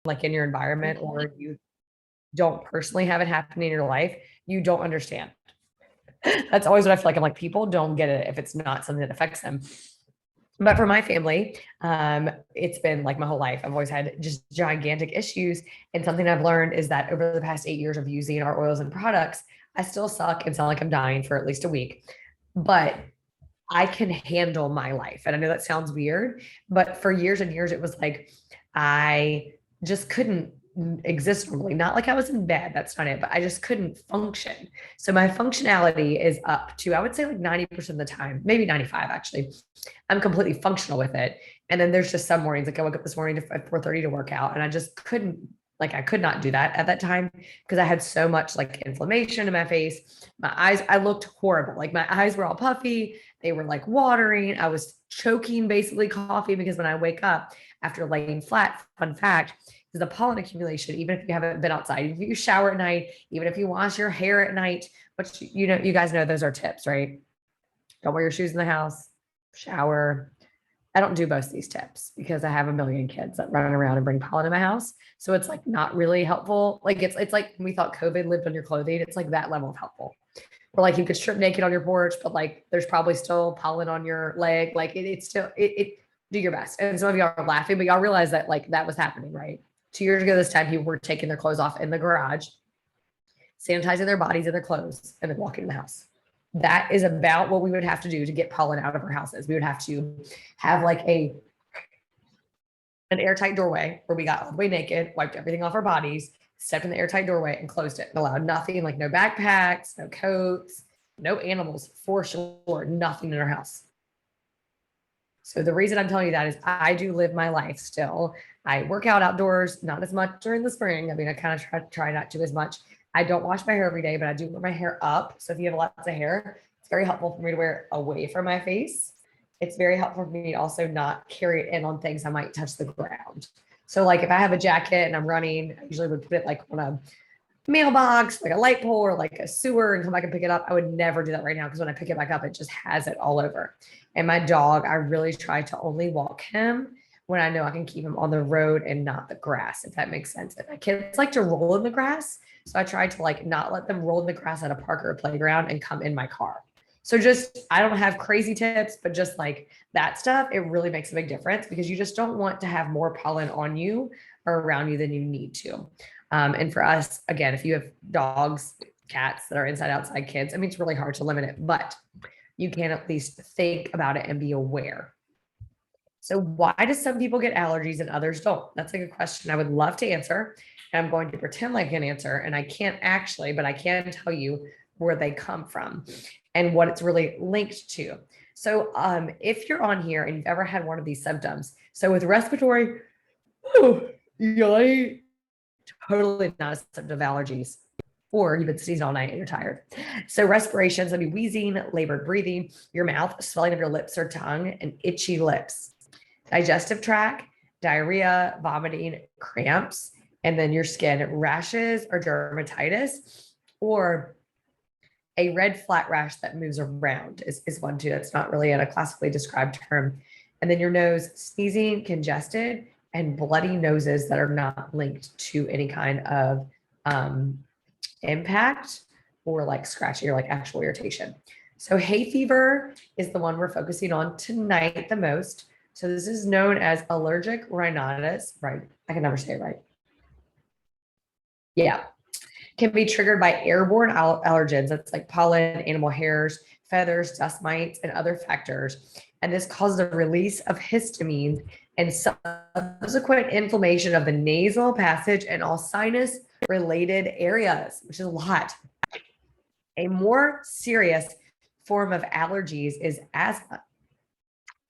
like in your environment, or you don't personally have it happen in your life, you don't understand. That's always what I feel like. I'm like, people don't get it if it's not something that affects them. But for my family, it's been like my whole life. I've always had just gigantic issues. And something I've learned is that over the past 8 years of using our oils and products, I still suck and sound like I'm dying for at least a week. But I can handle my life. And I know that sounds weird, but for years and years, it was like I just couldn't exist normally. Not like I was in bed, that's not it, but I just couldn't function. So my functionality is up to, I would say, like 90% of the time, maybe 95 actually. I'm completely functional with it. And then there's just some mornings, like I woke up this morning at 4:30 to work out, and I just couldn't, like I could not do that at that time because I had so much like inflammation in my face. My eyes, I looked horrible. Like my eyes were all puffy. They were like watering. I was choking, basically coughing, because when I wake up after laying flat, fun fact, is the pollen accumulation, even if you haven't been outside, if you shower at night, even if you wash your hair at night, which you know, you guys know those are tips, right? Don't wear your shoes in the house, shower. I don't do most of these tips because I have a million kids that run around and bring pollen in my house. So it's like not really helpful. Like it's like we thought COVID lived on your clothing. It's like that level of helpful. Or like you could strip naked on your porch, but like there's probably still pollen on your leg. Like it's still it do your best. And some of y'all are laughing, but y'all realize that like that was happening, right? 2 years ago this time, people were taking their clothes off in the garage, sanitizing their bodies and their clothes, and then walking in the house. That is about what we would have to do to get pollen out of our houses. We would have to have like an airtight doorway where we got all the way naked, wiped everything off our bodies, stepped in the airtight doorway and closed it and allowed nothing, like no backpacks, no coats, no animals, for sure, nothing in our house. So the reason I'm telling you that is I do live my life still. I work out outdoors, not as much during the spring. I mean, I kind of try not to as much. I don't wash my hair every day, but I do wear my hair up. So if you have lots of hair, it's very helpful for me to wear it away from my face. It's very helpful for me to also not carry it in on things I might touch the ground. So like if I have a jacket and I'm running, I usually would put it like on a mailbox, like a light pole or like a sewer, and come back and pick it up. I would never do that right now because when I pick it back up, it just has it all over. And my dog, I really try to only walk him when I know I can keep him on the road and not the grass, if that makes sense. And my kids like to roll in the grass. So I try to like not let them roll in the grass at a park or a playground and come in my car. So just, I don't have crazy tips, but just like that stuff, it really makes a big difference because you just don't want to have more pollen on you or around you than you need to. And for us, again, if you have dogs, cats that are inside, outside kids, I mean, it's really hard to limit it, but you can at least think about it and be aware. So why do some people get allergies and others don't? That's a good question I would love to answer. And I'm going to pretend like I can answer, and I can't actually, but I can tell you where they come from and what it's really linked to. So if you're on here and you've ever had one of these symptoms, so with respiratory, you're totally not a symptom of allergies, or you've been sneezing all night and you're tired. So respirations, that'd be wheezing, labored breathing, your mouth, swelling of your lips or tongue, and itchy lips. Digestive tract, diarrhea, vomiting, cramps, and then your skin rashes or dermatitis, or a red flat rash that moves around is one too. That's not really in a classically described term. And then your nose, sneezing, congested, and bloody noses that are not linked to any kind of impact or like scratching or like actual irritation. So hay fever is the one we're focusing on tonight the most. So this is known as allergic rhinitis, right? I can never say it right. Yeah. Can be triggered by airborne allergens. That's like pollen, animal hairs, feathers, dust mites, and other factors. And this causes a release of histamine and subsequent inflammation of the nasal passage and all sinus related areas, which is a lot. A more serious form of allergies is asthma.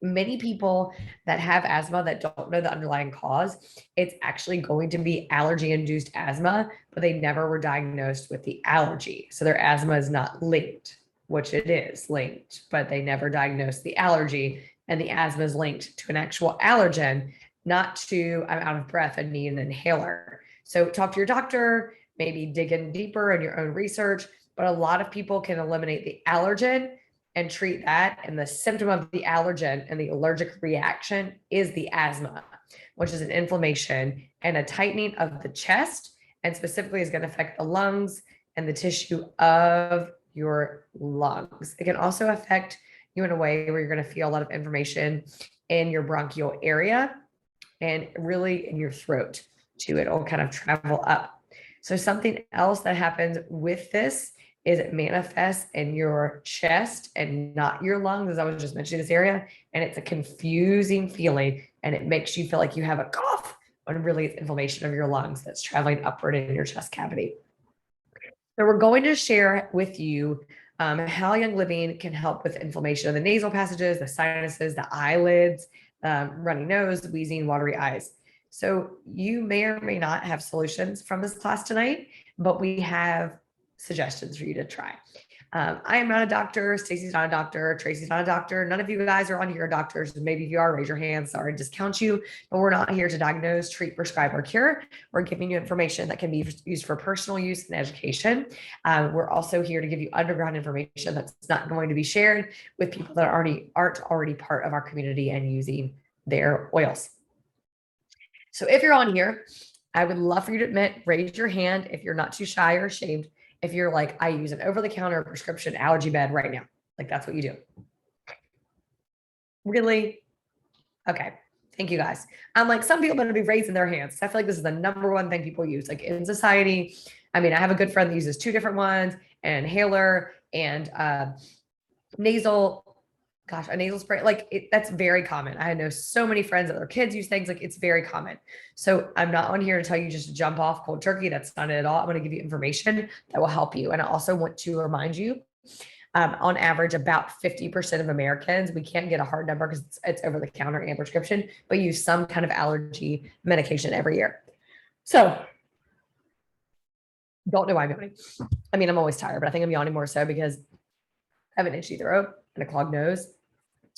Many people that have asthma that don't know the underlying cause, it's actually going to be allergy induced asthma, but they never were diagnosed with the allergy. So their asthma is not linked, which it is linked, but they never diagnosed the allergy. And the asthma is linked to an actual allergen, not to I'm out of breath and need an inhaler. So talk to your doctor, maybe dig in deeper in your own research. But a lot of people can eliminate the allergen and treat that. And the symptom of the allergen and the allergic reaction is the asthma. which is an inflammation and a tightening of the chest, and specifically is going to affect the lungs and the tissue of your lungs. It can also affect you in a way where you're going to feel a lot of inflammation in your bronchial area and really in your throat too. It'll kind of travel up. So something else that happens with this is it manifests in your chest and not your lungs, as I was just mentioning this area. And it's a confusing feeling, and it makes you feel like you have a cough when really it's inflammation of your lungs that's traveling upward in your chest cavity. So we're going to share with you how Young Living can help with inflammation of the nasal passages, the sinuses, the eyelids, runny nose, wheezing, watery eyes. So you may or may not have solutions from this class tonight, but we have suggestions for you to try. I am not a doctor. Stacey's not a doctor. Tracy's not a doctor. None of you guys are on here are doctors. Maybe if you are, raise your hand. Sorry to discount you, but we're not here to diagnose, treat, prescribe, or cure. We're giving you information that can be used for personal use and education. We're also here to give you underground information that's not going to be shared with people that aren't already part of our community and using their oils. So if you're on here, I would love for you to admit, raise your hand if you're not too shy or ashamed. If you're like, I use an over-the-counter prescription allergy bed right now. Like that's what you do. Really? Okay. Thank you guys. I'm like, some people are going to be raising their hands. I feel like this is the number one thing people use like in society. I mean, I have a good friend that uses two different ones, an inhaler and nasal, gosh, a nasal spray. Like that's very common. I know so many friends that their kids use things like it's very common. So I'm not on here to tell you just to jump off cold turkey. That's not it at all. I'm going to give you information that will help you. And I also want to remind you, on average, about 50% of Americans, we can't get a hard number because it's over the counter and prescription, but use some kind of allergy medication every year. So don't know why I'm yawning. I mean, I'm always tired, but I think I'm yawning more so because I have an itchy throat and a clogged nose.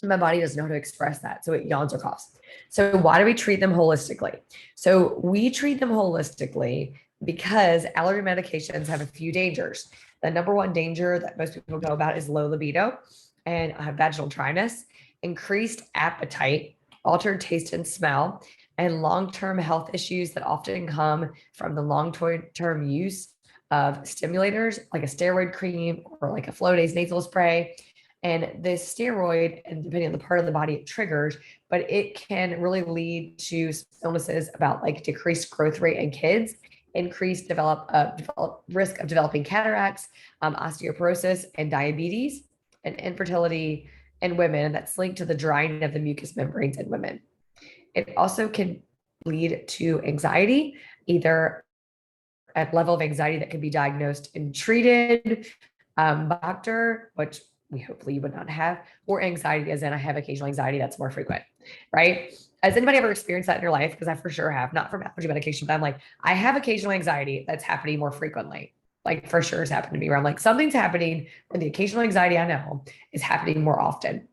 My body doesn't know how to express that. So it yawns or coughs. So why do we treat them holistically? So we treat them holistically because allergy medications have a few dangers. The number one danger that most people know about is low libido and vaginal dryness, increased appetite, altered taste and smell, and long-term health issues that often come from the long-term use of stimulators like a steroid cream or like a Flonase nasal spray. And this steroid, and depending on the part of the body it triggers, but it can really lead to illnesses about like decreased growth rate in kids, increased risk of developing cataracts, osteoporosis, and diabetes, and infertility in women. And that's linked to the drying of the mucous membranes in women. It also can lead to anxiety, either at level of anxiety that can be diagnosed and treated by a doctor, which we hopefully you would not have, or anxiety, as in I have occasional anxiety that's more frequent, right? Has anybody ever experienced that in your life? Because I for sure have, not from allergy medication, but I'm like, I have occasional anxiety that's happening more frequently. Like for sure has happened to me where I'm like, something's happening, or the occasional anxiety I know is happening more often.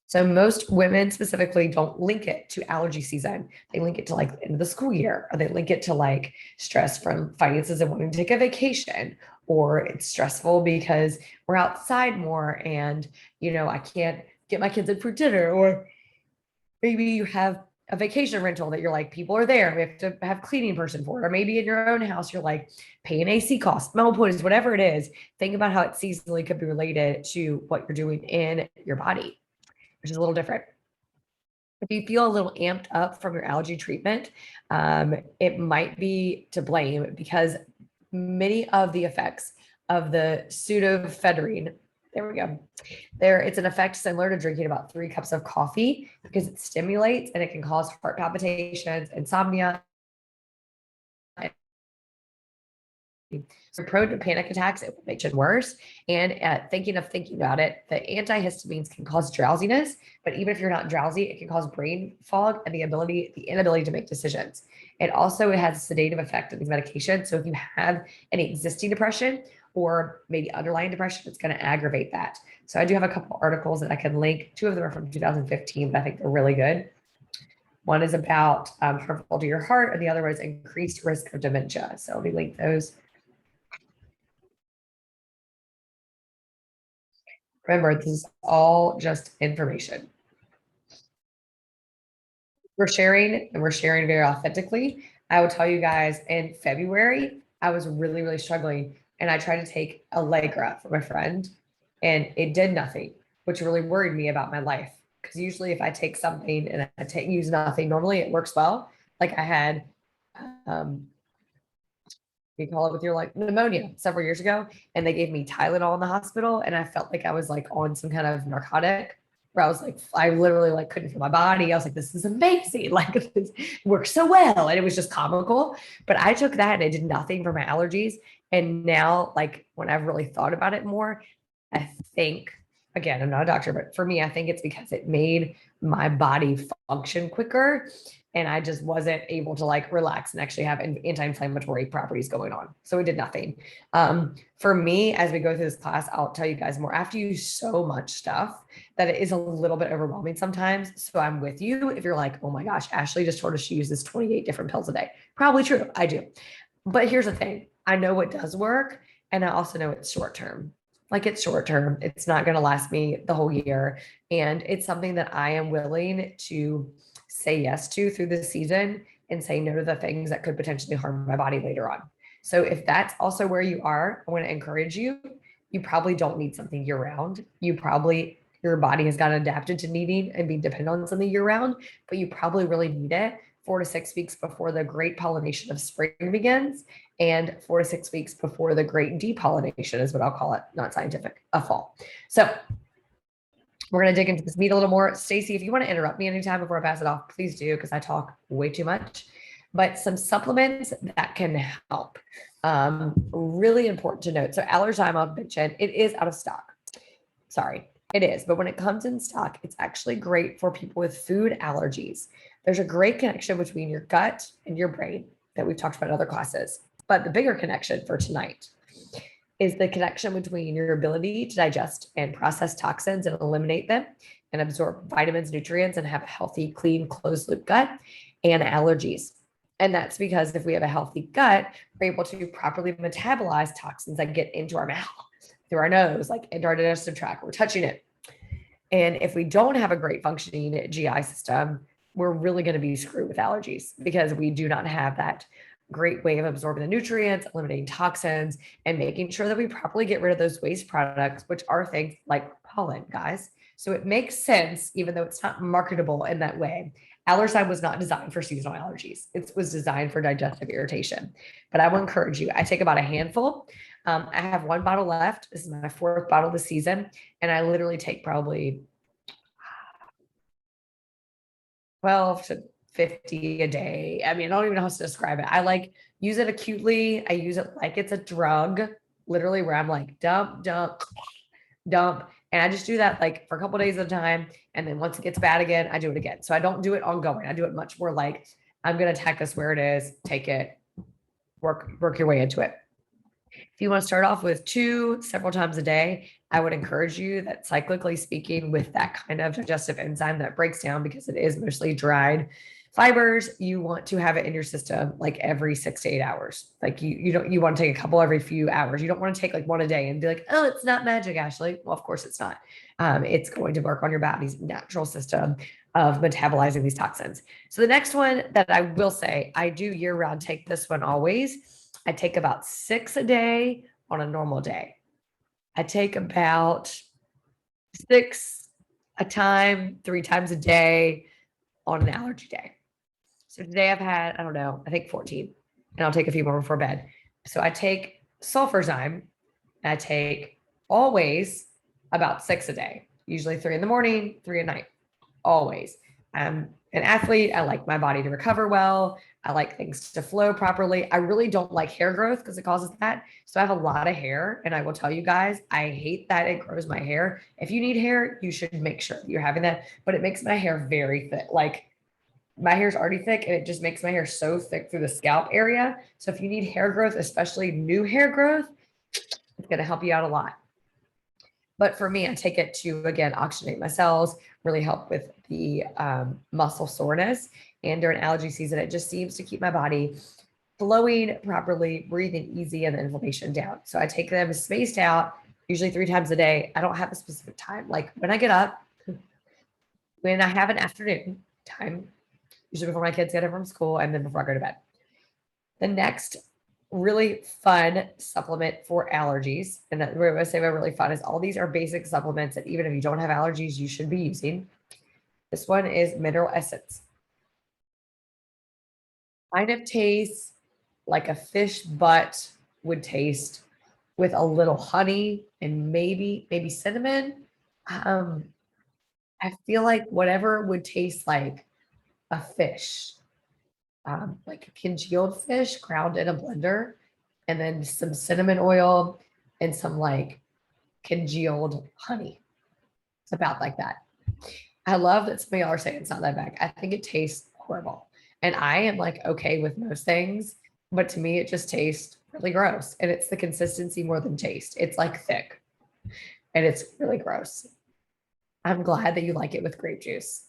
So most women specifically don't link it to allergy season. They link it to like the end of the school year, or they link it to like stress from finances and wanting to take a vacation, or it's stressful because we're outside more and, you know, I can't get my kids in for dinner, or maybe you have a vacation rental that you're like, people are there. We have to have cleaning person for it. Or maybe in your own house, you're like paying AC costs, metal points, whatever it is. Think about how it seasonally could be related to what you're doing in your body, which is a little different. If you feel a little amped up from your allergy treatment, it might be to blame because many of the effects of the pseudoephedrine, there we go. It's an effect similar to drinking about 3 cups of coffee because it stimulates and it can cause heart palpitations, insomnia, so prone to panic attacks, it will make it worse. And thinking about it, the antihistamines can cause drowsiness, but even if you're not drowsy, it can cause brain fog and the inability to make decisions. It also has a sedative effect of these medications. So if you have any existing depression or maybe underlying depression, it's going to aggravate that. So I do have a couple articles that I can link. 2 of them are from 2015, but I think they're really good. One is about harmful to your heart, and the other one is increased risk of dementia. So let me link those. Remember, this is all just information. we're sharing and we're sharing very authentically. I will tell you guys in February, I was really, really struggling and I tried to take Allegra for my friend and it did nothing, which really worried me about my life. Because usually if I take something and I use nothing, normally it works well. Like I had, um, you call it with your like pneumonia several years ago, and they gave me Tylenol in the hospital, and I felt like I was like on some kind of narcotic where I was like, I literally like couldn't feel my body. I was like, this is amazing. Like this works so well. And it was just comical. But I took that and it did nothing for my allergies. And now, like when I've really thought about it more, I think, again, I'm not a doctor, but for me, I think it's because it made my body function quicker and I just wasn't able to like relax and actually have anti-inflammatory properties going on. So it did nothing. For me, as we go through this class, I'll tell you guys more. After you use so much stuff that it is a little bit overwhelming sometimes. So I'm with you. If you're like, oh my gosh, Ashley just told us she uses 28 different pills a day. Probably true. I do. But here's the thing. I know what does work. And I also know it's short term. Like it's short term. It's not going to last me the whole year. And it's something that I am willing to say yes to through the season and say no to the things that could potentially harm my body later on. So if that's also where you are, I want to encourage you. You probably don't need something year round. Your body has gotten adapted to needing and being dependent on something year round, but you probably really need it 4 to 6 weeks before the great pollination of spring begins and 4 to 6 weeks before the great depollination is what I'll call it, not scientific, of fall. So we're going to dig into this meat a little more. Stacey, if you want to interrupt me anytime before I pass it off, please do, because I talk way too much. But some supplements that can help. Really important to note. So Allerzyme, I'll mention, it is out of stock. Sorry, it is. But when it comes in stock, it's actually great for people with food allergies. There's a great connection between your gut and your brain that we've talked about in other classes. But the bigger connection for tonight is the connection between your ability to digest and process toxins and eliminate them and absorb vitamins, nutrients, and have a healthy, clean, closed loop gut and allergies. And that's because if we have a healthy gut, we're able to properly metabolize toxins that get into our mouth, through our nose, like into our digestive tract. We're touching it. And if we don't have a great functioning GI system, we're really going to be screwed with allergies because we do not have that great way of absorbing the nutrients, eliminating toxins, and making sure that we properly get rid of those waste products, which are things like pollen, guys. So it makes sense, even though it's not marketable in that way. Allerzyme was not designed for seasonal allergies. It was designed for digestive irritation. But I will encourage you, I take about a handful. I have 1 bottle left. This is my 4th bottle of the season. And I literally take probably 12 to 50 a day. I mean, I don't even know how to describe it. I like use it acutely. I use it like it's a drug, literally, where I'm like dump, dump, dump. And I just do that like for a couple days at a time. And then once it gets bad again, I do it again. So I don't do it ongoing. I do it much more like I'm going to attack this where it is, take it, work your way into it. If you want to start off with 2 several times a day, I would encourage you that cyclically speaking, with that kind of digestive enzyme that breaks down because it is mostly dried fibers, you want to have it in your system like every 6 to 8 hours. Like you want to take a couple every few hours. You don't want to take like 1 a day and be like, oh, it's not magic, Ashley. Well, of course it's not. It's going to work on your body's natural system of metabolizing these toxins. So the next one that I will say, I do year round take this one always. I take about 6 a day on a normal day. I take about 6 a time, 3 times a day on an allergy day. So today I've had, I don't know, I think 14, and I'll take a few more before bed. So I take sulfurzyme, and I take always about 6 a day, usually 3 in the morning, 3 at night, always. I'm an athlete. I like my body to recover well. I like things to flow properly. I really don't like hair growth because it causes that. So I have a lot of hair, and I will tell you guys, I hate that it grows my hair. If you need hair, you should make sure you're having that, but it makes my hair very thick. Like my hair's already thick and it just makes my hair so thick through the scalp area. So if you need hair growth, especially new hair growth, it's going to help you out a lot. But for me, I take it to, again, oxygenate my cells, really help with the muscle soreness. And during allergy season, it just seems to keep my body flowing properly, breathing easy, and the inflammation down. So I take them spaced out, usually 3 times a day. I don't have a specific time. Like when I get up, when I have an afternoon time, usually before my kids get home from school and then before I go to bed. The next really fun supplement for allergies, and that we're going to say we're really fun, is all these are basic supplements that even if you don't have allergies, you should be using. This one is mineral essence. Kind of tastes like a fish butt would taste with a little honey and maybe cinnamon. Um, I feel like whatever would taste like a fish, like a congealed fish ground in a blender, and then some cinnamon oil and some like congealed honey. It's about like that. I love that some of y'all are saying it's not that bad. I think it tastes horrible. And I am like okay with most things, but to me, it just tastes really gross. And it's the consistency more than taste. It's like thick and it's really gross. I'm glad that you like it with grape juice.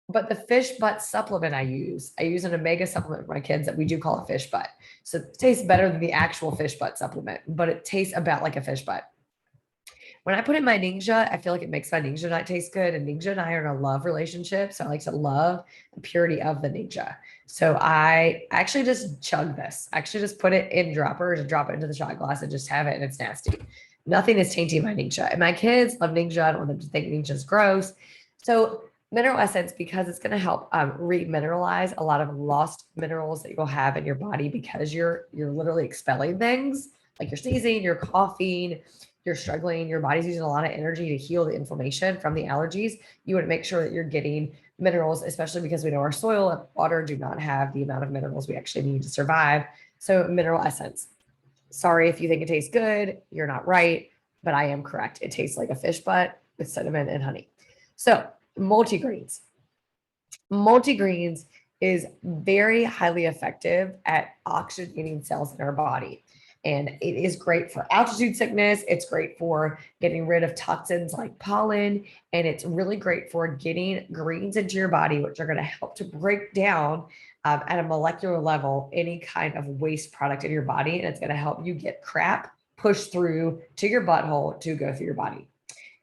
But the fish butt supplement I use an omega supplement for my kids that we do call a fish butt. So it tastes better than the actual fish butt supplement, but it tastes about like a fish butt. When I put in my Ninja, I feel like it makes my Ninja nut taste good. And Ninja and I are in a love relationship. So I like to love the purity of the Ninja. So I actually just chug this. I actually just put it in droppers and drop it into the shot glass and just have it. And it's nasty. Nothing is tainting my Ninja. And my kids love Ninja. I don't want them to think Ninja's gross. So mineral essence, because it's going to help remineralize a lot of lost minerals that you'll have in your body because you're literally expelling things like you're sneezing, you're coughing, you're struggling, your body's using a lot of energy to heal the inflammation from the allergies. You want to make sure that you're getting minerals, especially because we know our soil and water do not have the amount of minerals we actually need to survive. So mineral essence. Sorry if you think it tastes good, you're not right, but I am correct. It tastes like a fish butt with cinnamon and honey. So multigreens. Multigreens is very highly effective at oxygenating cells in our body. And it is great for altitude sickness. It's great for getting rid of toxins like pollen. And it's really great for getting greens into your body, which are going to help to break down at a molecular level any kind of waste product in your body. And it's going to help you get crap pushed through to your butthole to go through your body.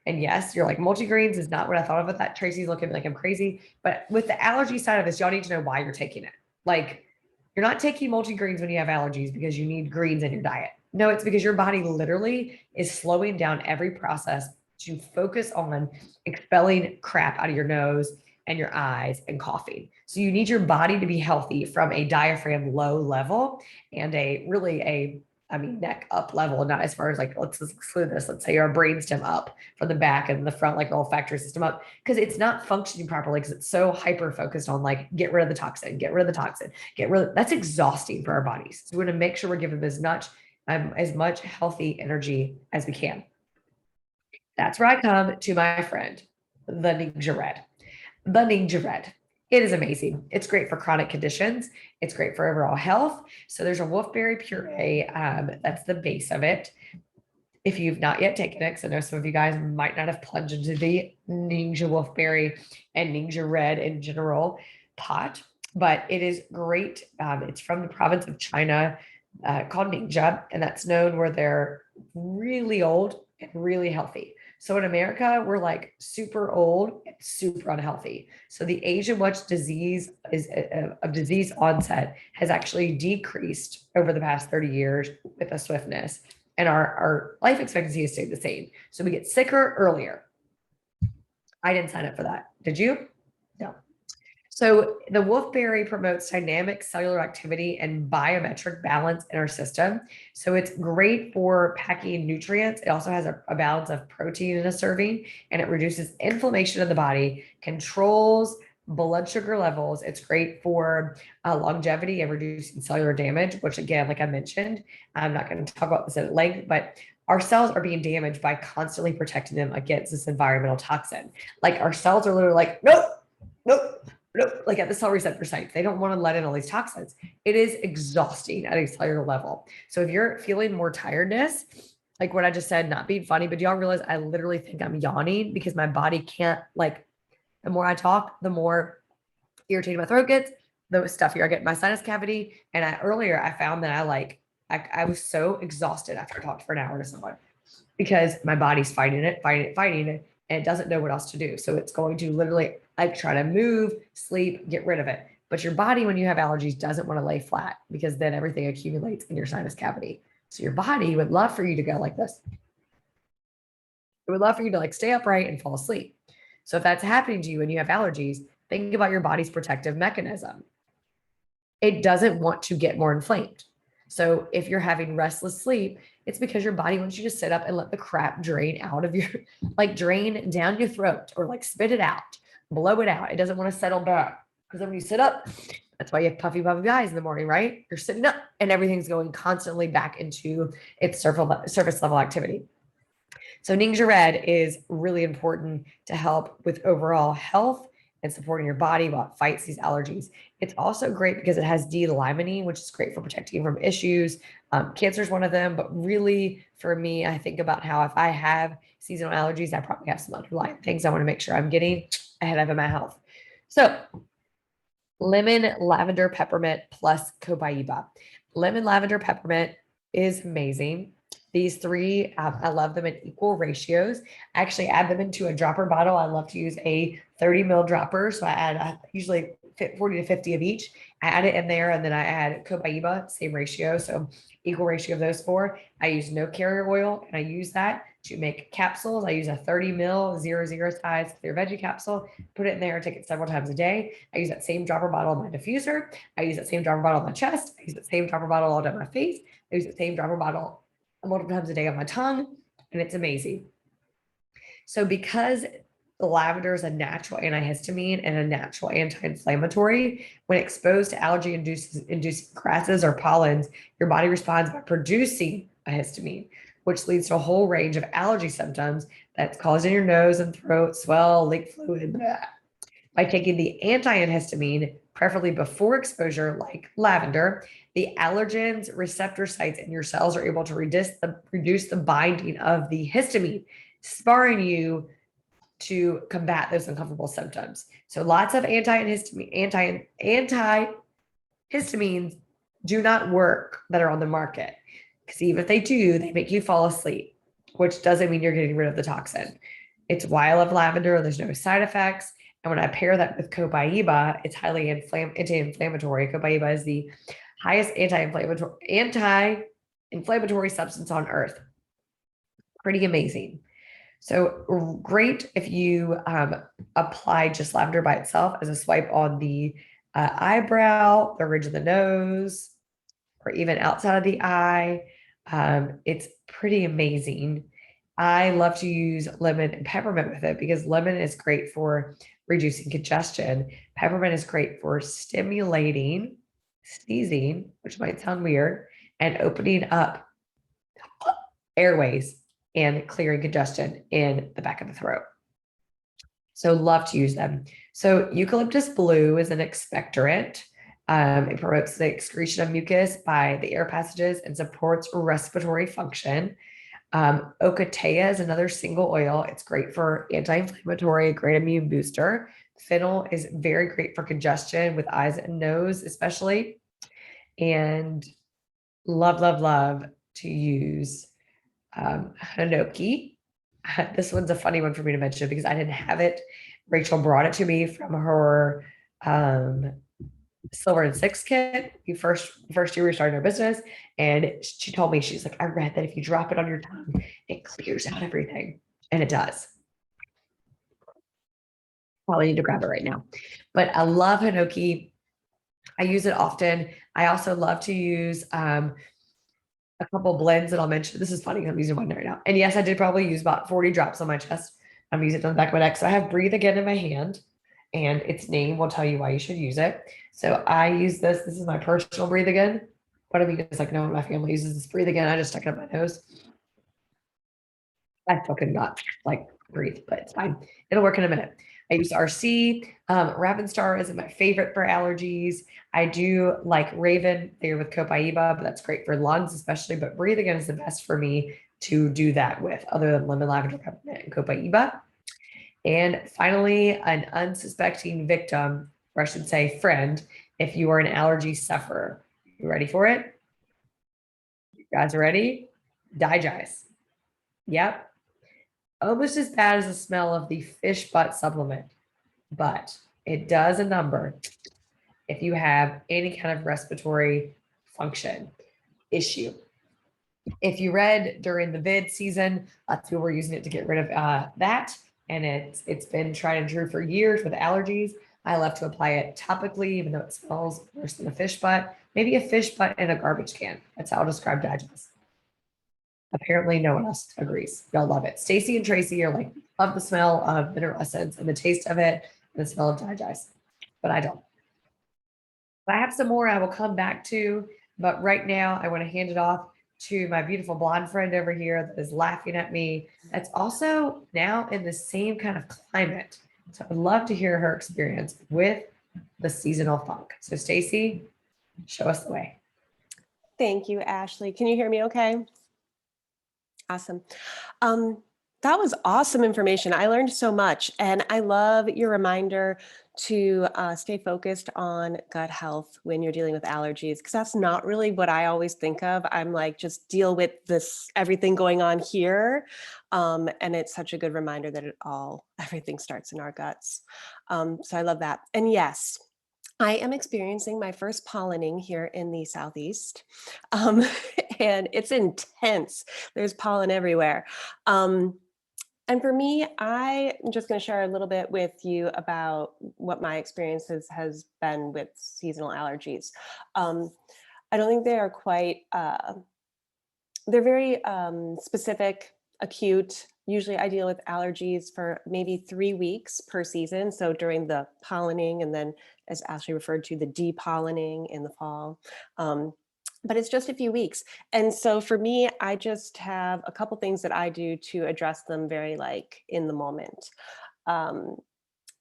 And yes, you're like, multigreens is not what I thought of. With that, Tracy's looking at me like I'm crazy. But with the allergy side of this, y'all need to know why you're taking it. Like, you're not taking multigreens when you have allergies because you need greens in your diet. No, it's because your body literally is slowing down every process to focus on expelling crap out of your nose and your eyes and coughing. So you need your body to be healthy from a diaphragm low level and neck up level, not as far as like, let's exclude this. Let's say our brainstem up from the back and the front, like our olfactory system up, because it's not functioning properly because it's so hyper focused on like, get rid of the toxin, that's exhausting for our bodies. So we want to make sure we're giving them as much healthy energy as we can. That's where I come to my friend, the Ninja Red. The Ninja Red. It is amazing. It's great for chronic conditions. It's great for overall health. So there's a wolfberry puree. That's the base of it. If you've not yet taken it, because I know some of you guys might not have plunged into the Ninja Wolfberry and Ninja Red in general pot, but it is great. It's from the province of China called Ninja, and that's known where they're really old and really healthy. So in America, we're like super old and super unhealthy. So the age at which disease is of disease onset has actually decreased over the past 30 years with a swiftness. And our life expectancy has stayed the same. So we get sicker earlier. I didn't sign up for that. Did you? No. So the wolfberry promotes dynamic cellular activity and biometric balance in our system. So it's great for packing nutrients. It also has a balance of protein in a serving, and it reduces inflammation in the body, controls blood sugar levels. It's great for longevity and reducing cellular damage, which again, like I mentioned, I'm not going to talk about this at length, but our cells are being damaged by constantly protecting them against this environmental toxin. Like our cells are literally like, nope, nope, like at the cell receptor sites. They don't want to let in all these toxins. It is exhausting at a cellular level. So if you're feeling more tiredness, like what I just said, not being funny, but do y'all realize I literally think I'm yawning because my body can't, like, the more I talk, the more irritated my throat gets, the stuffier I get in my sinus cavity. And earlier I found that I was so exhausted after I talked for an hour to someone because my body's fighting it, and it doesn't know what else to do. So it's going to literally like try to move, sleep, get rid of it. But your body, when you have allergies, doesn't want to lay flat because then everything accumulates in your sinus cavity. So your body would love for you to go like this. It would love for you to like stay upright and fall asleep. So if that's happening to you and you have allergies, think about your body's protective mechanism. It doesn't want to get more inflamed. So if you're having restless sleep, it's because your body wants you to sit up and let the crap drain out of your, like drain down your throat or like spit it out, blow it out. It doesn't want to settle back. Because when you sit up, that's why you have puffy eyes in the morning, right? You're sitting up and everything's going constantly back into its surface level activity. So Ningxia Red is really important to help with overall health and supporting your body while it fights these allergies. It's also great because it has D-limonene, which is great for protecting you from issues. Cancer is one of them, but really for me, I think about how if I have seasonal allergies, I probably have some underlying things I want to make sure I'm getting ahead of in my health. So lemon, lavender, peppermint plus copaiba. Lemon, lavender, peppermint is amazing. These three, I love them in equal ratios. I actually add them into a dropper bottle. I love to use a 30 ml dropper. So I add usually 40 to 50 of each. I add it in there and then I add copaiba, same ratio. So equal ratio of those four. I use no carrier oil and I use that to make capsules. I use a 30 ml 00 size clear veggie capsule, put it in there, take it several times a day. I use that same dropper bottle in my diffuser. I use that same dropper bottle on my chest. I use that same dropper bottle all down my face. I use the same dropper bottle multiple times a day on my tongue, and it's amazing. So because the lavender is a natural antihistamine and a natural anti-inflammatory, when exposed to allergy-inducing grasses or pollens, your body responds by producing a histamine, which leads to a whole range of allergy symptoms that's causing your nose and throat, swell, leak fluid. Blah. By taking the antihistamine, preferably before exposure, like lavender, the allergens receptor sites in your cells are able to reduce the binding of the histamine, sparring you to combat those uncomfortable symptoms. So lots of antihistamines do not work that are on the market. Because even if they do, they make you fall asleep, which doesn't mean you're getting rid of the toxin. It's why I love lavender. There's no side effects. And when I pair that with copaiba, it's highly anti-inflammatory. Copaiba is the highest anti-inflammatory substance on earth. Pretty amazing. So great if you apply just lavender by itself as a swipe on the eyebrow, the ridge of the nose, or even outside of the eye. It's pretty amazing. I love to use lemon and peppermint with it because lemon is great for reducing congestion. Peppermint is great for stimulating sneezing, which might sound weird, and opening up airways and clearing congestion in the back of the throat. So love to use them. So eucalyptus blue is an expectorant. It promotes the excretion of mucus by the air passages and supports respiratory function. Ocotea is another single oil. It's great for anti-inflammatory, great immune booster. Fennel is very great for congestion with eyes and nose, especially. And love to use Hinoki. This one's a funny one for me to mention because I didn't have it. Rachel brought it to me from her Silver and Six kit. First year we were starting our business, and she told me, she's like, I read that if you drop it on your tongue, it clears out everything, and it does. Probably need to grab it right now, but I love Hinoki. I use it often. I also love to use a couple blends that I'll mention. This is funny because I'm using one right now, and yes, I did probably use about 40 drops on my chest. I'm using it on the back of my neck, so I have Breathe Again in my hand, and its name will tell you why you should use it. So I use this. This is my personal Breathe Again. One of you guys like no one in my family uses this Breathe Again. I just stuck it up my nose. I fucking not like breathe, but it's fine. It'll work in a minute. I use RC. Ravenstar isn't my favorite for allergies. I do like Raven there with copaiba, but that's great for lungs, especially. But Breathe Again is the best for me to do that with, other than lemon, lavender, peppermint, and copaiba. And finally, an unsuspecting victim, or I should say friend, if you are an allergy sufferer. You ready for it? You guys ready? Digest. Yep. Almost as bad as the smell of the fish butt supplement. but it does a number if you have any kind of respiratory function issue. If you read during the vid season, people were using it to get rid of that, and it's been tried and true for years with allergies. I love to apply it topically, even though it smells worse than a fish butt. Maybe a fish butt in a garbage can. That's how I'll describe Digest. Apparently, no one else agrees. Y'all love it. Stacy and Tracy are like, love the smell of mineral essence and the taste of it and the smell of Digest, but I don't. If I have some more, I will come back to, but right now I want to hand it off to my beautiful blonde friend over here that is laughing at me. That's also now in the same kind of climate. So I'd love to hear her experience with the seasonal funk. So Stacy, show us the way. Thank you, Ashley. Can you hear me okay? Awesome. That was awesome information. I learned so much, and I love your reminder to stay focused on gut health when you're dealing with allergies, because that's not really what I always think of. I'm like, just deal with this, everything going on here. And it's such a good reminder that everything starts in our guts. So I love that. And yes, I am experiencing my first pollinating here in the Southeast, and it's intense. There's pollen everywhere. And for me, I'm just going to share a little bit with you about what my experiences has been with seasonal allergies. I don't think they are quite, they're very specific, acute. Usually I deal with allergies for maybe 3 weeks per season. So during the pollinating, and then as Ashley referred to, the depollinating in the fall. But it's just a few weeks. And so for me, I just have a couple things that I do to address them very like in the moment. Um,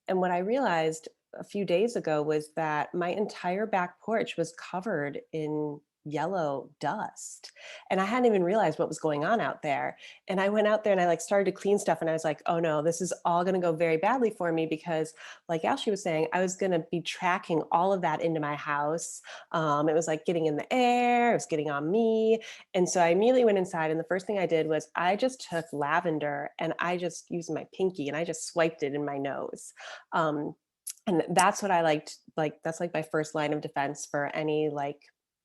and what I realized a few days ago was that my entire back porch was covered in yellow dust. And I hadn't even realized what was going on out there. And I went out there and I like started to clean stuff, and I was like, oh no, this is all going to go very badly for me, because like Ashley was saying, I was going to be tracking all of that into my house. It was like getting in the air, it was getting on me. And so I immediately went inside, and the first thing I did was I just took lavender and I just used my pinky and I just swiped it in my nose. And that's what I liked. Like, that's like my first line of defense for any like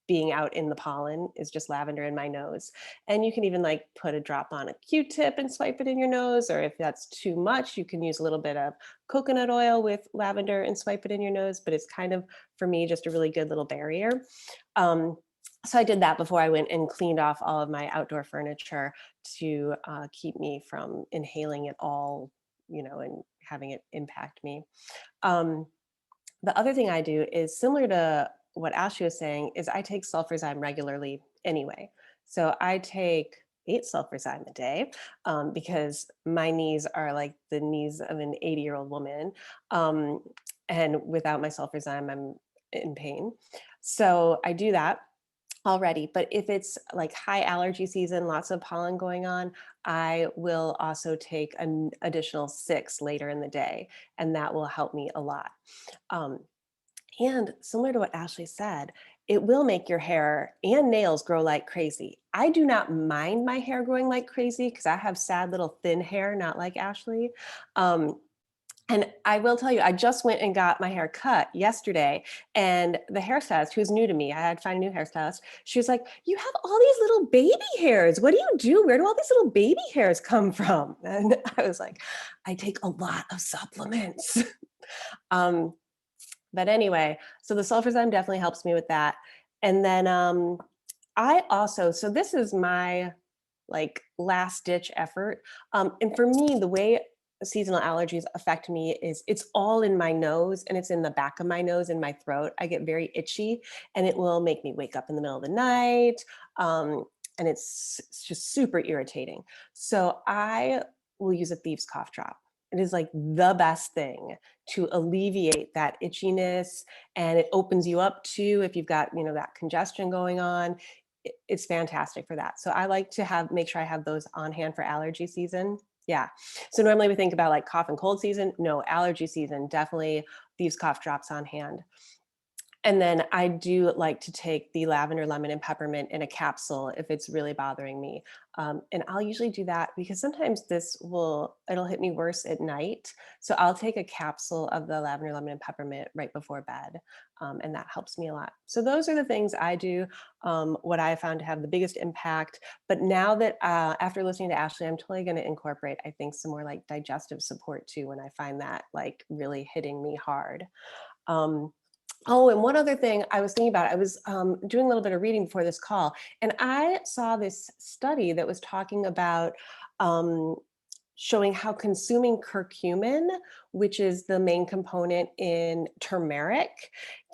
being out in the pollen, is just lavender in my nose. And you can even like put a drop on a Q-tip and swipe it in your nose, or if that's too much, you can use a little bit of coconut oil with lavender and swipe it in your nose. But it's kind of, for me, just a really good little barrier. So I did that before I went and cleaned off all of my outdoor furniture to keep me from inhaling it all, and having it impact me. The other thing I do is similar to what Ashley was saying, is I take sulfurzyme regularly anyway. So I take 8 sulfurzyme a day, because my knees are like the knees of an 80-year-old woman. And without my sulfurzyme, I'm in pain. So I do that already. But if it's like high allergy season, lots of pollen going on, I will also take an additional 6 later in the day, and that will help me a lot. And similar to what Ashley said, it will make your hair and nails grow like crazy. I do not mind my hair growing like crazy because I have sad little thin hair, not like Ashley. And I will tell you, I just went and got my hair cut yesterday, and the hairstylist, who's new to me, I had to find a new hairstylist. She was like, "You have all these little baby hairs. What do you do? Where do all these little baby hairs come from?" And I was like, "I take a lot of supplements." But anyway, so the sulfurzyme definitely helps me with that. And then I also, so this is my like last ditch effort. And for me, the way seasonal allergies affect me is it's all in my nose, and it's in the back of my nose and my throat. I get very itchy, and it will make me wake up in the middle of the night. And it's just super irritating. So I will use a Thieves' Cough Drop. It is like the best thing to alleviate that itchiness, and it opens you up too if you've got, that congestion going on. It's fantastic for that. So I like to make sure I have those on hand for allergy season. Yeah. So normally we think about like cough and cold season. No, allergy season, definitely these cough drops on hand. And then I do like to take the lavender, lemon, and peppermint in a capsule if it's really bothering me. And I'll usually do that because sometimes it'll hit me worse at night. So I'll take a capsule of the lavender, lemon, and peppermint right before bed. And that helps me a lot. So those are the things I do, what I found to have the biggest impact. But now that after listening to Ashley, I'm totally going to incorporate, I think, some more like digestive support too, when I find that like really hitting me hard. Oh, and one other thing I was thinking about, I was doing a little bit of reading before this call, and I saw this study that was talking about um, showing how consuming curcumin, which is the main component in turmeric,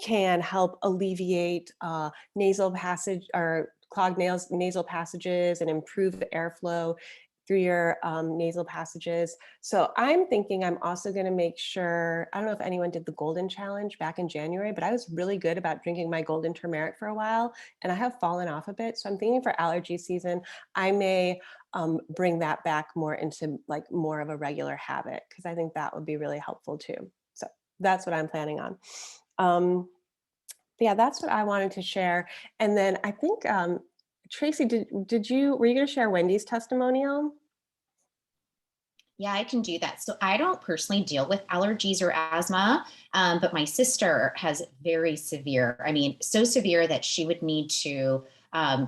can help alleviate nasal passage or clogged nasal passages and improve airflow through your nasal passages. So I'm thinking I'm also going to make sure, I don't know if anyone did the golden challenge back in January, but I was really good about drinking my golden turmeric for a while and I have fallen off a bit. So I'm thinking for allergy season, I may bring that back more into like more of a regular habit because I think that would be really helpful too. So that's what I'm planning on. Yeah, that's what I wanted to share. And then I think, Tracy, were you going to share Wendy's testimonial? Yeah, I can do that. So I don't personally deal with allergies or asthma, but my sister has very severe, I mean, so severe that she would need to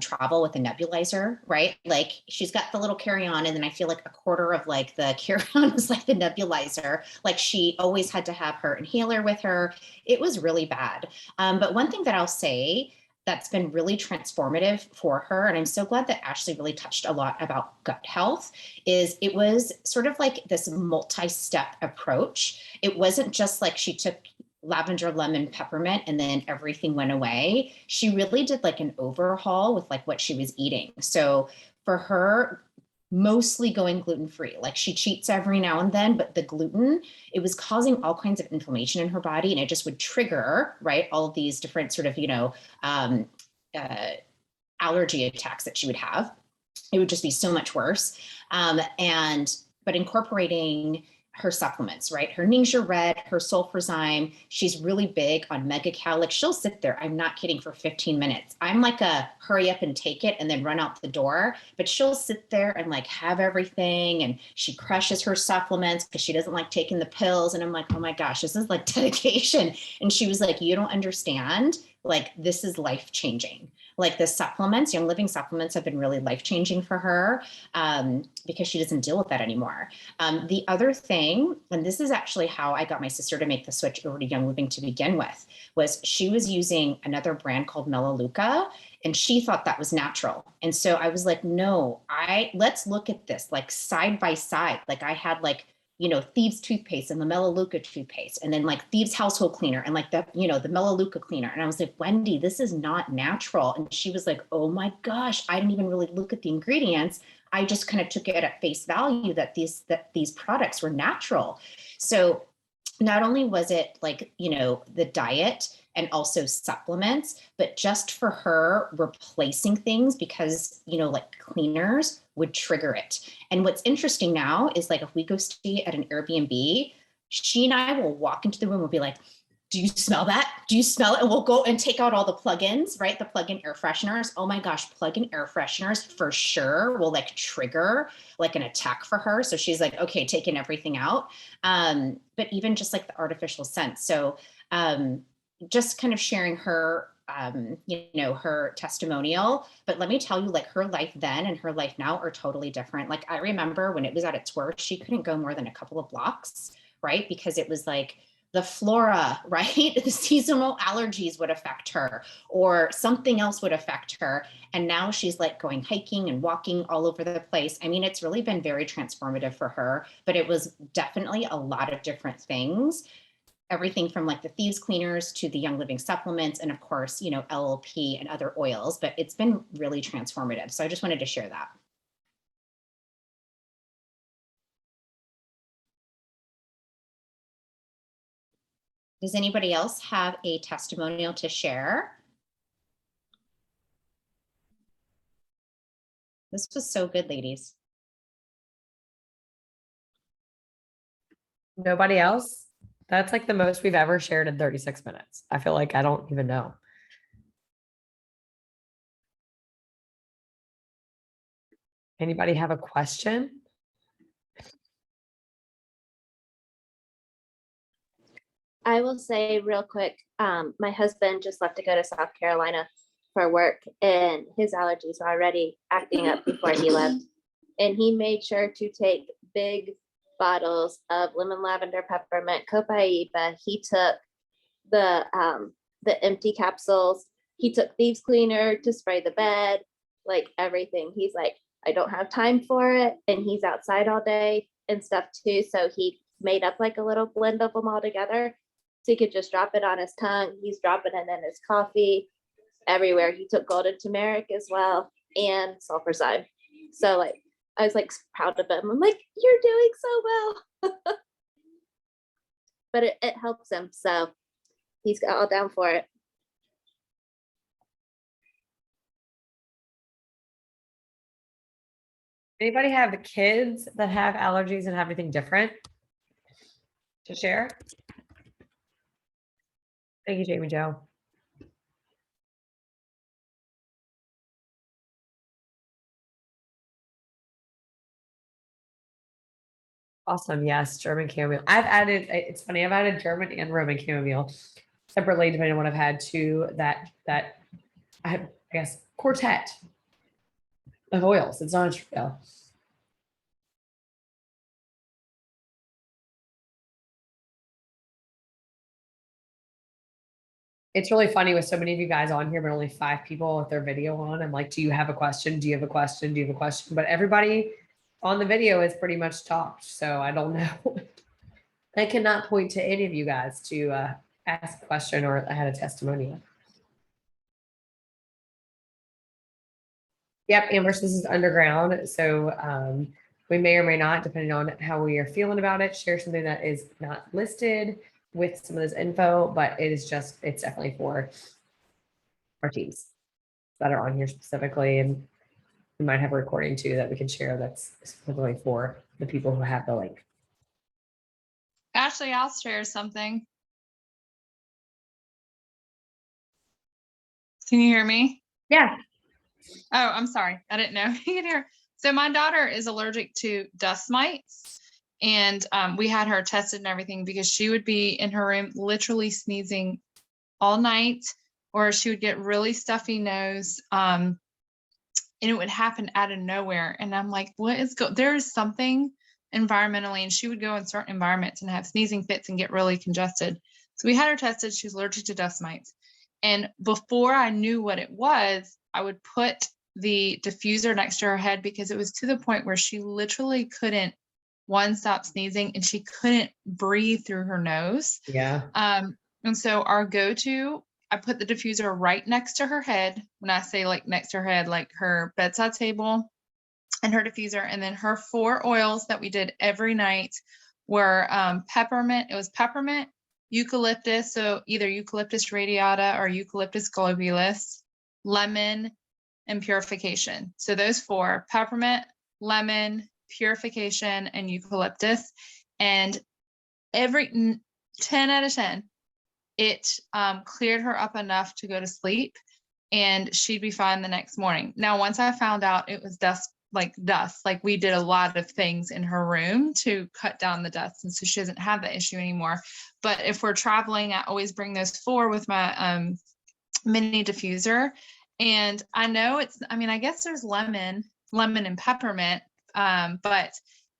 travel with a nebulizer, right? Like she's got the little carry-on and then I feel like a quarter of like the carry-on was like the nebulizer. Like she always had to have her inhaler with her. It was really bad. But one thing that I'll say that's been really transformative for her, and I'm so glad that Ashley really touched a lot about gut health, is it was sort of like this multi-step approach. It wasn't just like she took lavender, lemon, peppermint, and then everything went away. She really did like an overhaul with like what she was eating. So for her, mostly going gluten-free. Like she cheats every now and then, but the gluten, it was causing all kinds of inflammation in her body and it just would trigger, right, all of these different sort of, um, uh, allergy attacks that she would have. It would just be so much worse. But incorporating her supplements, right? Her Ningxia Red, her Sulfurzyme, she's really big on Mega-Cal. Like she'll sit there, I'm not kidding, for 15 minutes. I'm like a hurry up and take it and then run out the door, but she'll sit there and like have everything. And she crushes her supplements because she doesn't like taking the pills. And I'm like, oh my gosh, this is like dedication. And she was like, you don't understand. Like this is life changing. Like the supplements, Young Living supplements have been really life-changing for her because she doesn't deal with that anymore. The other thing, and this is actually how I got my sister to make the switch over to Young Living to begin with, was she was using another brand called Melaleuca and she thought that was natural. And so I was like, no, let's look at this like side by side. Like I had like, Thieves toothpaste and the Melaleuca toothpaste, and then like Thieves household cleaner and like the Melaleuca cleaner. And I was like, Wendy, this is not natural. And she was like, oh my gosh, I didn't even really look at the ingredients. I just kind of took it at face value that these products were natural. So not only was it like, the diet and also supplements, but just for her replacing things because, like cleaners would trigger it. And what's interesting now is like, if we go stay at an Airbnb, she and I will walk into the room and be like, do you smell that? Do you smell it? And we'll go and take out all the plugins, right? The plug-in air fresheners. Oh my gosh, plug-in air fresheners for sure will like trigger like an attack for her. So she's like, okay, taking everything out. But even just like the artificial scent. So just kind of sharing her, her testimonial. But let me tell you, like her life then and her life now are totally different. Like I remember when it was at its worst, she couldn't go more than a couple of blocks, right? Because it was like, the flora, right? The seasonal allergies would affect her or something else would affect her. And now she's like going hiking and walking all over the place. I mean, it's really been very transformative for her, but it was definitely a lot of different things. Everything from like the Thieves cleaners to the Young Living supplements and of course, LLP and other oils, but it's been really transformative. So I just wanted to share that. Does anybody else have a testimonial to share? This was so good, ladies. Nobody else? That's like the most we've ever shared in 36 minutes. I feel like I don't even know. Anybody have a question? I will say real quick, my husband just left to go to South Carolina for work, and his allergies were already acting up before he left. And he made sure to take big bottles of lemon, lavender, peppermint, copaiba. He took the empty capsules. He took thieves cleaner to spray the bed, like everything. He's like, I don't have time for it, and he's outside all day and stuff too. So he made up like a little blend of them all together. So he could just drop it on his tongue. He's dropping it in his coffee, everywhere. He took golden turmeric as well and sulfurzyme. So like I was like proud of him. I'm like, you're doing so well. But it helps him. So he's all down for it. Anybody have the kids that have allergies and have anything different to share? Thank you, Jamie Joe. Awesome. Yes, German chamomile. I've added, it's funny, I've added German and Roman chamomile separately, depending on what I've had to that I guess quartet of oils. It's not a trio. It's really funny with so many of you guys on here, but only 5 people with their video on. I'm like, do you have a question? Do you have a question? Do you have a question? But everybody on the video is pretty much talked. So I don't know. I cannot point to any of you guys to ask a question or I had a testimonial. Yep, Amherst, this is underground. So we may or may not, depending on how we are feeling about it, share something that is not listed with some of this info, but it is just, it's definitely for our teams that are on here specifically. And we might have a recording too that we can share that's specifically for the people who have the link. Ashley, I'll share something. Can you hear me? Yeah. Oh, I'm sorry. I didn't know you could hear. So my daughter is allergic to dust mites. And we had her tested and everything because she would be in her room literally sneezing all night, or she would get really stuffy nose. And it would happen out of nowhere. And I'm like, what is there is something environmentally, and she would go in certain environments and have sneezing fits and get really congested. So we had her tested. She was allergic to dust mites. And before I knew what it was, I would put the diffuser next to her head because it was to the point where she literally couldn't stop sneezing and she couldn't breathe through her nose. Yeah. And so our go-to, I put the diffuser right next to her head. When I say like next to her head, like her bedside table and her diffuser. And then her 4 oils that we did every night were peppermint. It was peppermint, eucalyptus. So either eucalyptus radiata or eucalyptus globulus, lemon, and purification. So those 4, peppermint, lemon, purification, and eucalyptus. And every 10 out of 10, it cleared her up enough to go to sleep and she'd be fine the next morning. Now, once I found out it was dust, like we did a lot of things in her room to cut down the dust. And so she doesn't have that issue anymore. But if we're traveling, I always bring those 4 with my mini diffuser. And I know I guess there's lemon and peppermint, but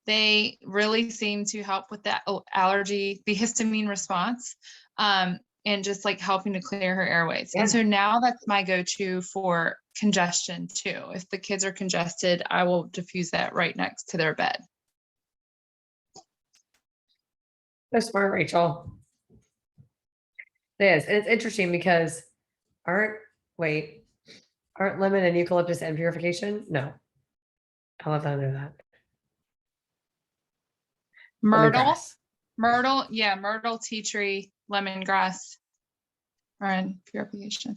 they really seem to help with that allergy, the histamine response, and just like helping to clear her airways. Yeah. And so now that's my go-to for congestion too. If the kids are congested, I will diffuse that right next to their bed. So smart, Rachel. It is. And it's interesting because aren't lemon and eucalyptus and purification? No. I'll let them know that. Myrtle, yeah, myrtle, tea tree, lemongrass, and purification.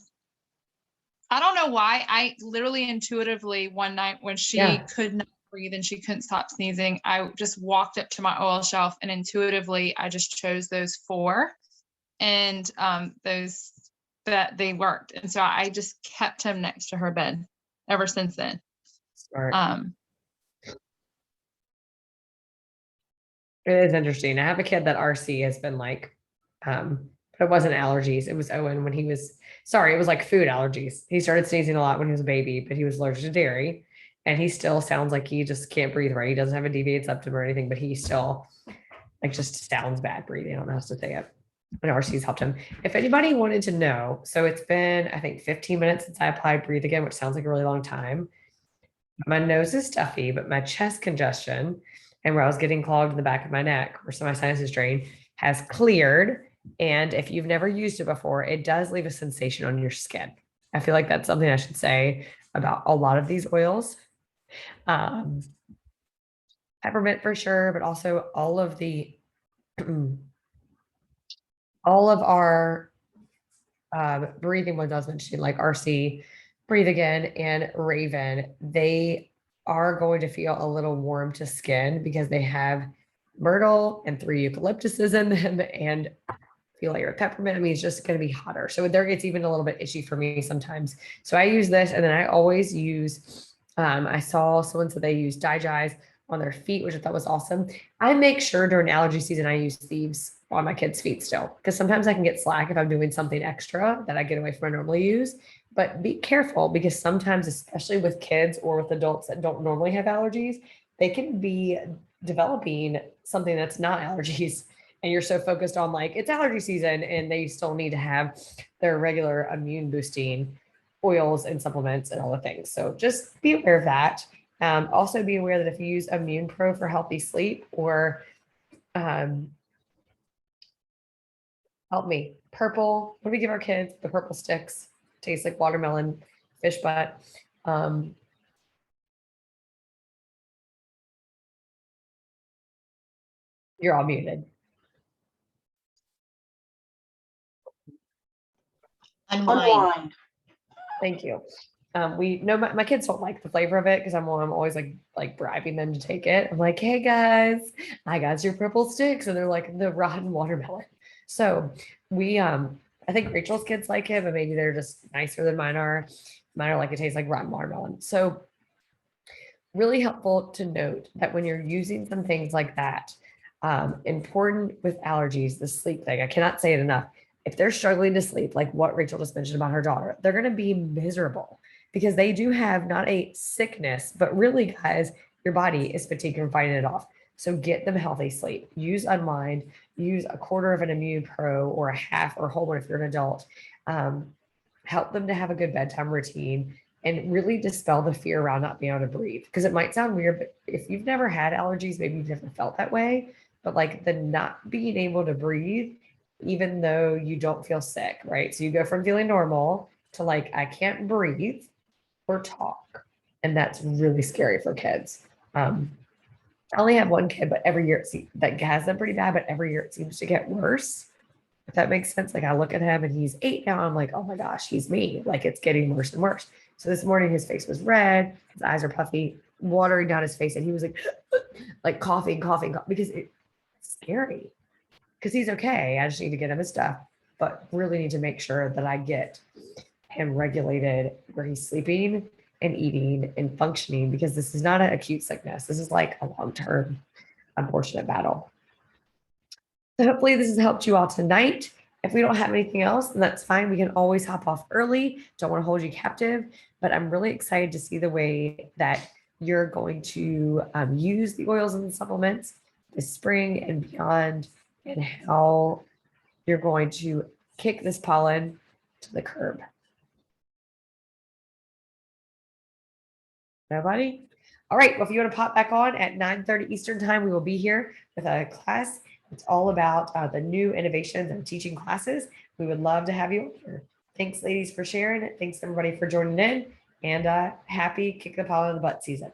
I don't know why. I literally intuitively one night when she could not breathe and she couldn't stop sneezing, I just walked up to my oil shelf and intuitively I just chose those 4 and those that they worked. And so I just kept him next to her bed ever since then. Smart. Um, It is interesting. I have a kid that RC has been like, but it wasn't allergies. It was Owen when he was, sorry, it was like food allergies. He started sneezing a lot when he was a baby, but he was allergic to dairy. And he still sounds like he just can't breathe right. He doesn't have a deviated septum or anything, but he still like just sounds bad breathing. I don't know how to say it. And RC's helped him. If anybody wanted to know, so it's been, I think, 15 minutes since I applied Breathe Again, which sounds like a really long time. My nose is stuffy, but my chest congestion and where I was getting clogged in the back of my neck, where some of my sinuses drain, has cleared. And if you've never used it before, it does leave a sensation on your skin. I feel like that's something I should say about a lot of these oils. Peppermint for sure, but also all of the all of our breathing ones I was mentioning, like RC, Breathe Again, and Raven, they are going to feel a little warm to skin because they have myrtle and 3 eucalyptuses in them and feel like with peppermint. I mean, it's just going to be hotter. So there, it's even a little bit itchy for me sometimes. So I use this, and then I always use, I saw someone said they use Digize on their feet, which I thought was awesome. I make sure during allergy season, I use thieves on my kids' feet still, because sometimes I can get slack if I'm doing something extra that I get away from I normally use. But be careful, because sometimes, especially with kids or with adults that don't normally have allergies, they can be developing something that's not allergies. And you're so focused on like, it's allergy season, and they still need to have their regular immune boosting oils and supplements and all the things. So just be aware of that. Also be aware that if you use Immune Pro for healthy sleep, or help me, purple, what do we give our kids? The purple sticks, tastes like watermelon, fish butt. You're all muted. Unwind. Thank you. We know my kids don't like the flavor of it because I'm always like bribing them to take it. I'm like, hey guys, I got your purple sticks, and they're like the rotten watermelon. So we I think Rachel's kids like it, but maybe they're just nicer than mine are. Mine are like, it tastes like rotten watermelon. So really helpful to note that when you're using some things like that, important with allergies, the sleep thing, I cannot say it enough. If they're struggling to sleep, like what Rachel just mentioned about her daughter, they're going to be miserable because they do have not a sickness, but really, guys, your body is fatigued from fighting it off. So get them healthy sleep. Use Unwind. Use a quarter of an Immune Pro or a half or a whole one if you're an adult. Help them to have a good bedtime routine and really dispel the fear around not being able to breathe. Because it might sound weird, but if you've never had allergies, maybe you've never felt that way. But like the not being able to breathe, even though you don't feel sick, right? So you go from feeling normal to like, I can't breathe or talk. And that's really scary for kids. I only have one kid, but every year that has them pretty bad, but every year it seems to get worse. If that makes sense. Like I look at him and he's 8 now. I'm like, oh my gosh, he's me. Like it's getting worse and worse. So this morning his face was red, his eyes are puffy, watering down his face, and he was like, like coughing, because it's scary. Because he's okay. I just need to get him his stuff, but really need to make sure that I get him regulated where he's sleeping and eating and functioning, because this is not an acute sickness. This is like a long-term, unfortunate battle. So hopefully this has helped you all tonight. If we don't have anything else, then that's fine. We can always hop off early. Don't want to hold you captive, but I'm really excited to see the way that you're going to use the oils and the supplements this spring and beyond, and how you're going to kick this pollen to the curb. Nobody? All right. Well, if you want to pop back on at 9:30 Eastern time, we will be here with a class. It's all about the new innovations and teaching classes. We would love to have you here. Thanks, ladies, for sharing it. Thanks, everybody, for joining in. And happy Kick the Pollen in the Butt season.